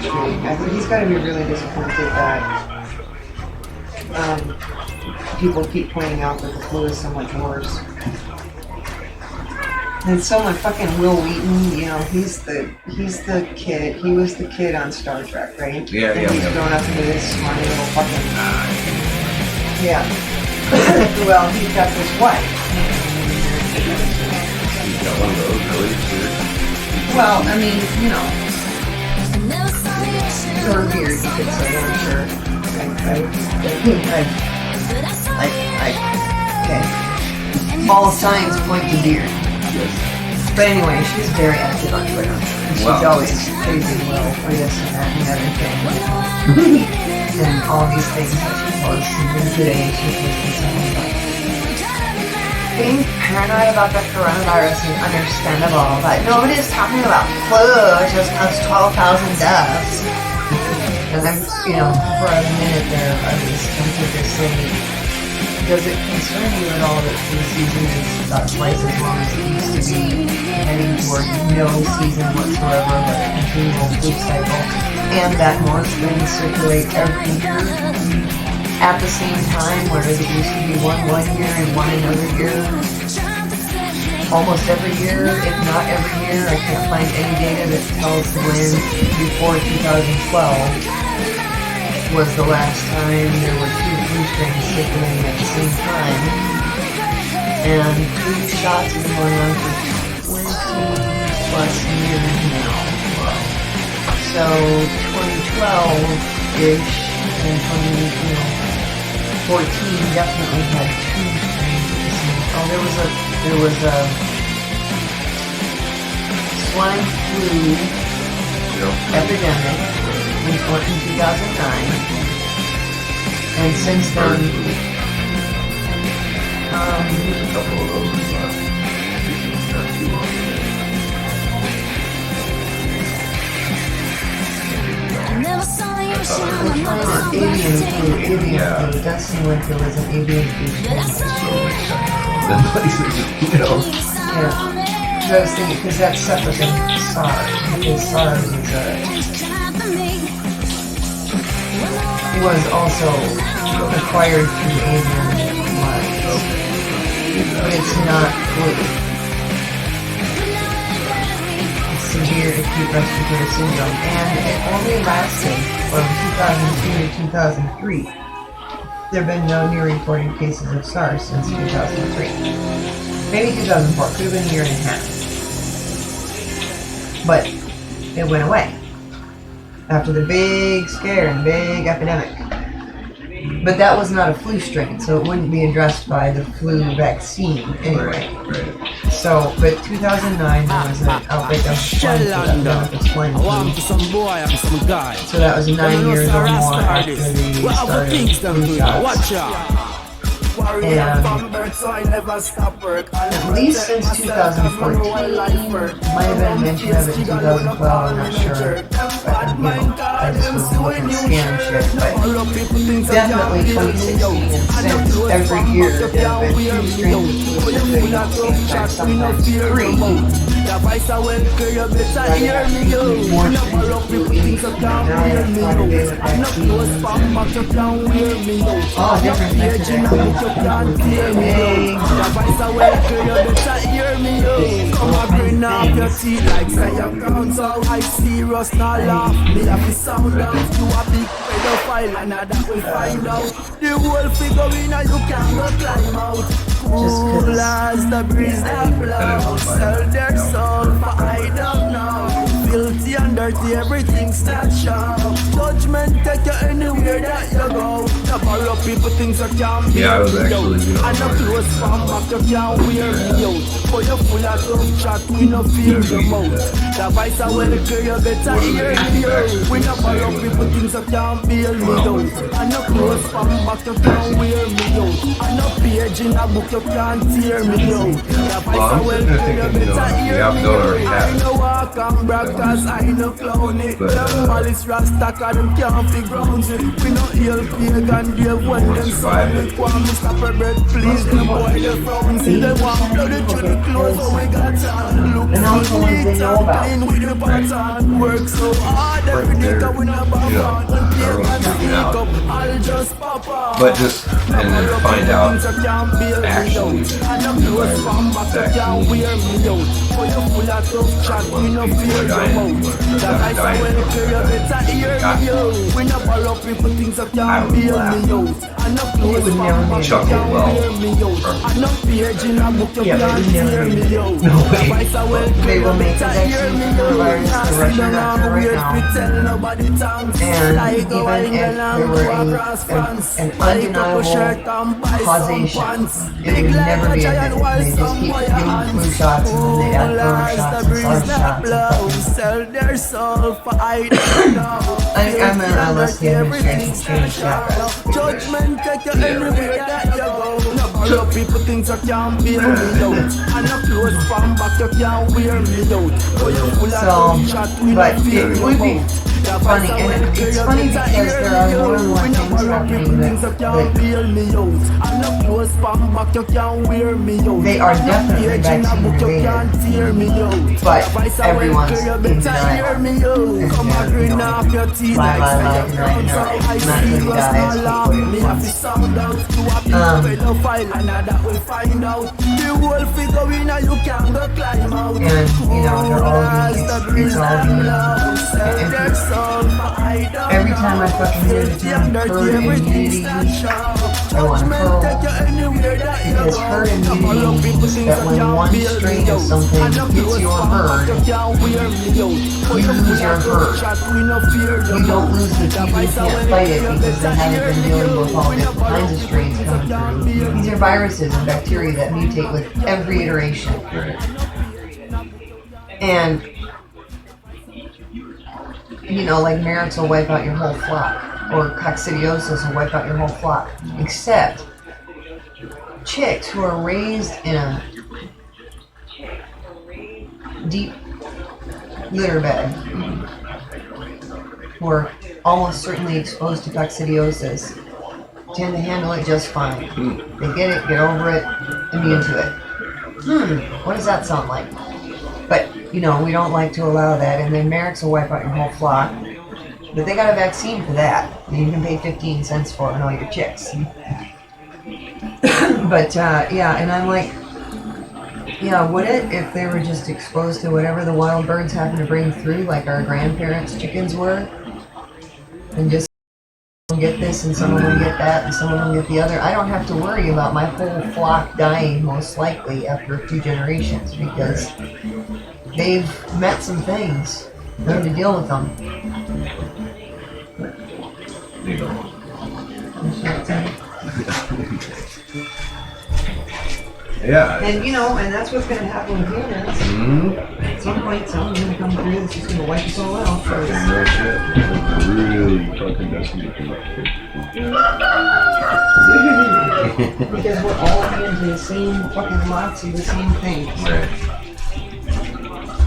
frustrating. I think he's got to be really disappointed that people keep pointing out that the flu is so much worse. And so much fucking Will Wheaton, you know, he's the kid. He was the kid on Star Trek, right? Yeah, and yeah. he's grown up into this smarmy little fucking. Yeah. Well, he's got this wife. He's got one of those, really? Well, I mean, you know, or weird, you could say, I'm sure. Okay. All signs point to beard. But anyway, she's very active on Twitter. And she's always praising Will for this and that and everything. And all these things that she posts. And then today she posted something like, being paranoid about the coronavirus is understandable, but nobody's talking about flu, which has caused 12,000 deaths. And I'm, you know, for a minute there, I was tempted to say, does it concern you at all that flu season is about twice as long as it used to be, heading toward no season whatsoever, but a continual flu cycle, and that more things circulate every year at the same time, whereas it used to be one year and one another year, almost every year, if not every year. I can't find any data that tells when before 2012 was the last time there were two flu strains circulating at the same time, and flu shots have been going on for 20 plus years now. So 2012-ish and 2014 definitely had two strains at the same time. Oh, there was a swine flu epidemic in 2009, and since then, There's a couple of those not too long ago. avian flu. Dustin Winter was an avian flu strain. You know. Yeah. I was thinking, because that's separate than SARS, because SARS was also acquired through avian flies, but it's not flu. It's severe acute respiratory syndrome, and it only lasted from 2002 to 2003. There have been no new reported cases of SARS since 2003. Maybe 2004, could have been a year and a half. But it went away after the big scare and big epidemic. But that was not a flu strain, so it wouldn't be addressed by the flu vaccine anyway. Right. So, but 2009 there was an outbreak of swine flu. So that was 9 years or more after the start of flu shots. And at least since 2014, might have been a mention of it in 2012, I'm not sure. But, you know, I just was looking scan shit. But definitely 2016 and since every year there have been two strains of flu at the same time, sometimes three. More strains of flu each. Now they have quantitative vaccines. All different types of vaccines. Can't hear me, the voice I will you better hear me, come and bring up your teeth like say your grounds out. I serious, not laugh, me have to sound out. You a big pedophile and that we find out. The whole figure in you can't go climb out. Cool as the breeze that blows, sell their soul for I don't know. Filthy and dirty, everything snatched up. Judgment take you anywhere that you go. The borrow people things that can't be. Yeah, I was actually, you know, and a close from back you can't wear me out. For you full of tough chat, we no fear the mouth. The voice I will clear you better hear me out. We no borrow people things that can't bail me out. And a close from back you can't wear me out. And a page in a book you can't tear me out. The voice I will clear you better hear me out. I know walk and brag cause I I no clown it. Them malice rasta, cause them can't figure grounds it. We no heal pagan, they when them sound it. Want me stop a bread, please, them boy, they frown. See them want blood to the clothes, but we got time. Look so neat and clean with the pattern. Work so hard every day, cause we no bother. And pagan speak up, I'll just pop off. But just, and then find out actually chuckle well. They will make a vaccine for the virus to Russia right now. And even if there were an undeniable causation, it would never be a difference. They just keep giving flu shots and then they add flu shots and SARS shots. I'm unless the administration changed that. Judgment take you anywhere that you go. No people think you can't bail me out. And no clothes from back you can't wear me out. But you full of shot we no feel you out. Funny, and it's funny because there are more and more things happening that they are definitely vaccine-related, but everyone's in denial. Every time I fucking hear the term herd immunity, I want to hurl. Because herd immunity means that when one strain of something hits your herd, you lose your herd. You don't lose the people who can't fight it because they haven't been dealing with all different kinds of strains coming through. These are viruses and bacteria that mutate with every iteration. And you know, like merits will wipe out your whole flock, or coccidiosis will wipe out your whole flock. Except chicks who are raised in a deep litter bed, who are almost certainly exposed to coccidiosis, tend to handle it just fine. They get it, get over it, immune to it. What does that sound like? But, you know, we don't like to allow that, and then merrics will wipe out your whole flock. But they got a vaccine for that, and you can pay 15 cents for it and all your chicks. But, yeah, and I'm like, yeah, would it if they were just exposed to whatever the wild birds happen to bring through, like our grandparents' chickens were? And just get this, and some of them get that, and some of them get the other. I don't have to worry about my whole flock dying, most likely, after a few generations, because they've met some things, learned to deal with them. You know. Yeah. And you know, and that's what's going to happen with humans. At some point, someone's going to come through that's just going to wipe us all out. No shit. Really fucking decimating. Because we're all into the same fucking lots of the same things. Right.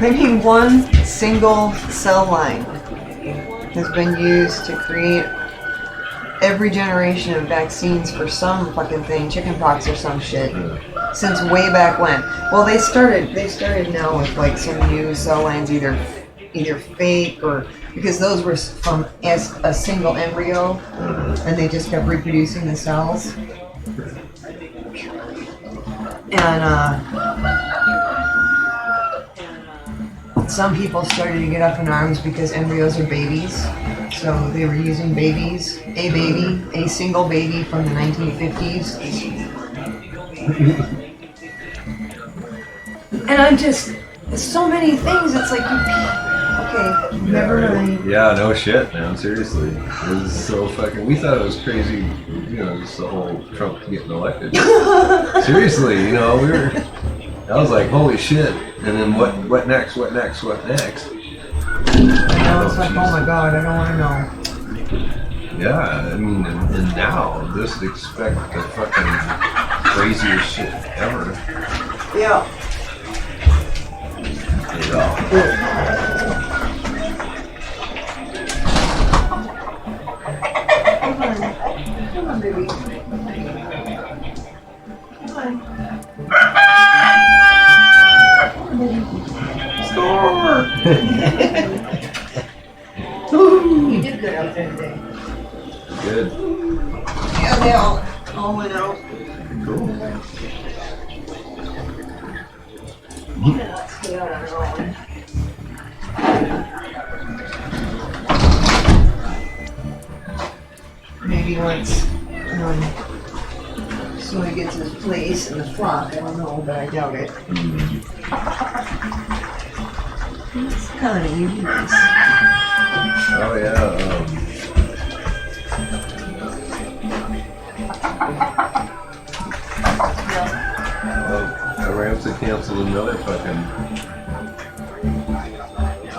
I mean, one single cell line has been used to create every generation of vaccines for some fucking thing, chickenpox or some shit, since way back when. Well, they started now with like some new cell lines, either fake or because those were from a single embryo, and they just kept reproducing the cells. And some people started to get up in arms because embryos are babies. So they were using babies, a single baby from the 1950s. And I'm just, so many things, it's like, okay, never mind. Yeah, no shit, man, seriously. It was so fucking, we thought it was crazy, you know, just the whole Trump getting elected. Seriously, you know, I was like, holy shit. And then what next? What next? And now it's like, oh my god, I don't want to know. Yeah, I mean, and now, just expect the fucking craziest shit ever. Yeah. Come on, baby. Come on. Score! You did good out there today. Good. Yeah, they all went out. Cool. Let's get out on our own. Maybe once Soy gets his place in the flock, I don't know, but I doubt it. It's kind of nice. Oh yeah. I ran to cancel another fucking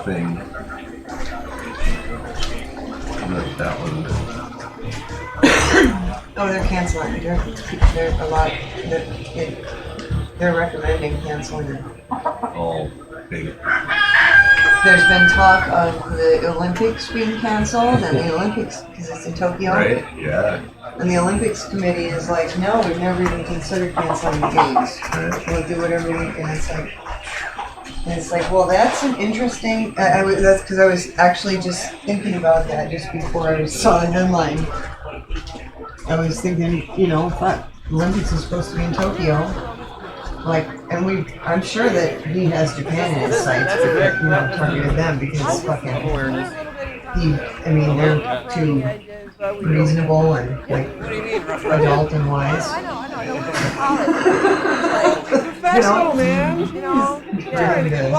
thing. Not that one. Oh, they're canceling. They're a lot. They're recommending canceling it. All big. There's been talk of the Olympics being canceled, and the Olympics, because it's in Tokyo. Right? Yeah. And the Olympics committee is like, no, we've never even considered canceling the games. Right. We'll do whatever we can. And it's like, well, that's an interesting. That's because I was actually just thinking about that just before I saw the headline. I was thinking, fuck, Olympics is supposed to be in Tokyo. Like, and I'm sure that he has Japan in his sights, but targeted them because fucking, they're too reasonable and like adult and wise. Professional, man. Trying to-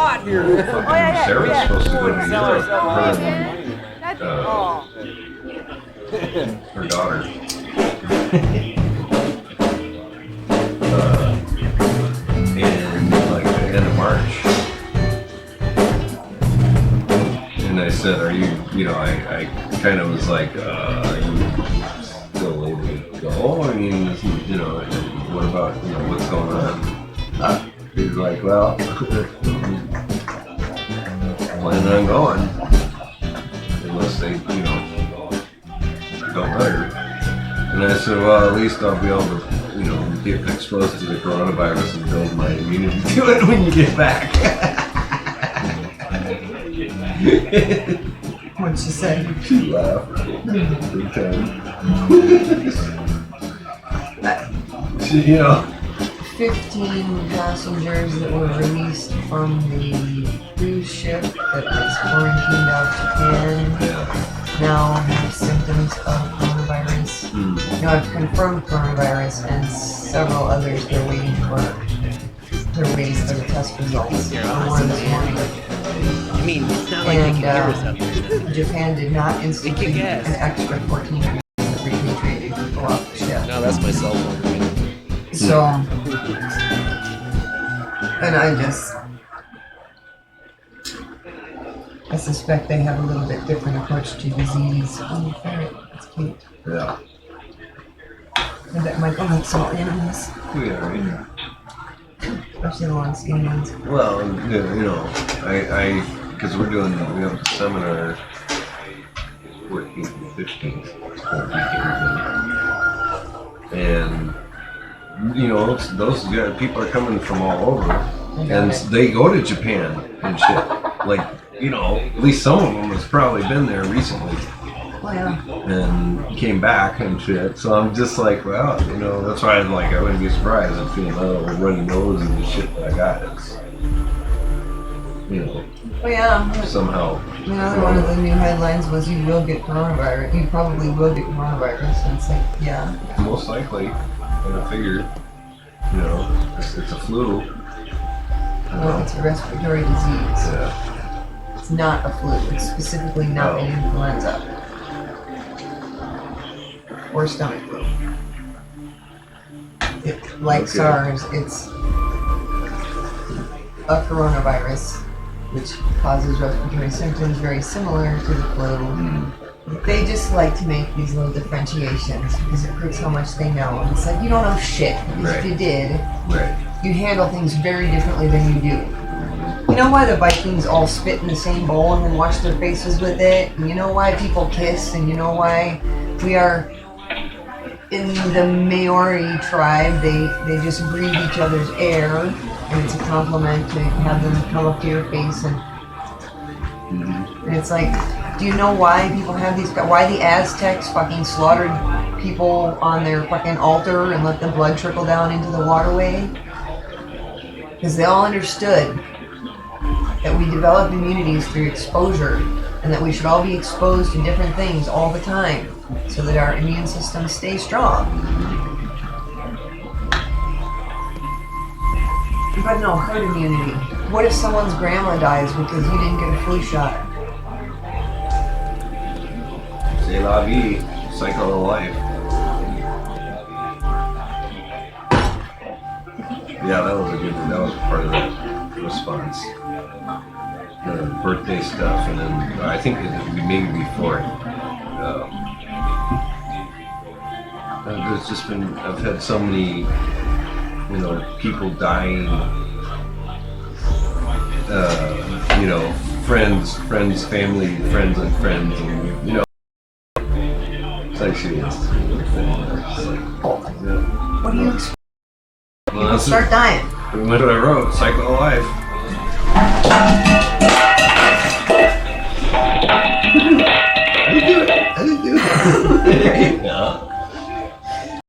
Sarah's supposed to go to Europe. Her daughter. In like the end of March. And I said, are you, I kind of was like, are you still able to go? I mean, what about, what's going on? He's like, well, planning on going. Unless they, don't let her. And I said, well, at least I'll be able to, get exposed to the coronavirus and build my immunity to it when you get back. What'd she say? She laughed. Big time. She, 15 passengers that were released from the cruise ship that was quarantined out of Japan now have symptoms of coronavirus. Now I've confirmed coronavirus, and several others they're waiting for the test results. One this morning. I mean, it's not like they can hear us out there. Japan did not institute an extra 14 days of repatriating people off the ship. No, that's my cell phone. So, and I suspect they have a little bit different approach to disease. Oh, ferret, that's cute. Yeah. I bet Michael likes all animals, Yeah, right. especially the long skinny ones. Well, because we have a seminar 14th and 15th, and those guys, people are coming from all over, and they go to Japan and shit. Like, at least some of them has probably been there recently. Oh yeah. And came back and shit. So I'm just like, well, that's why I wouldn't be surprised if a little runny nose and the shit that I got is, Oh yeah. somehow. One of the new headlines was you will get coronavirus. You probably will get coronavirus. And it's like, yeah. Most likely, I figured, it's a flu. No, it's a respiratory disease. Yeah. It's not a flu. It's specifically not an influenza. Or stomach flu. Like SARS, it's a coronavirus, which causes respiratory symptoms very similar to the flu. They just like to make these little differentiations because it proves how much they know. And it's like, you don't know shit. Because if you did, you handle things very differently than you do. You know why the Vikings all spit in the same bowl and then wash their faces with it? And you know why people kiss? And you know why we are in the Maori tribe, they just breathe each other's air, and it's a compliment to have them come up to your face and it's like, do you know why people have these? Why the Aztecs fucking slaughtered people on their fucking altar and let the blood trickle down into the waterway? Because they all understood that we develop immunities through exposure, and that we should all be exposed to different things all the time, so that our immune system stays strong. But no, herd immunity. What if someone's grandma dies because you didn't get a flu shot? C'est la vie, cycle of life. Yeah, that was a good one. That was part of that response. The birthday stuff, and then I think maybe before. There's just been, I've had so many, people dying. Friends, family, friends, and friends, and it's actually What do you expect? Well, Start dying. What I wrote, cycle of life. I didn't do it. There you go.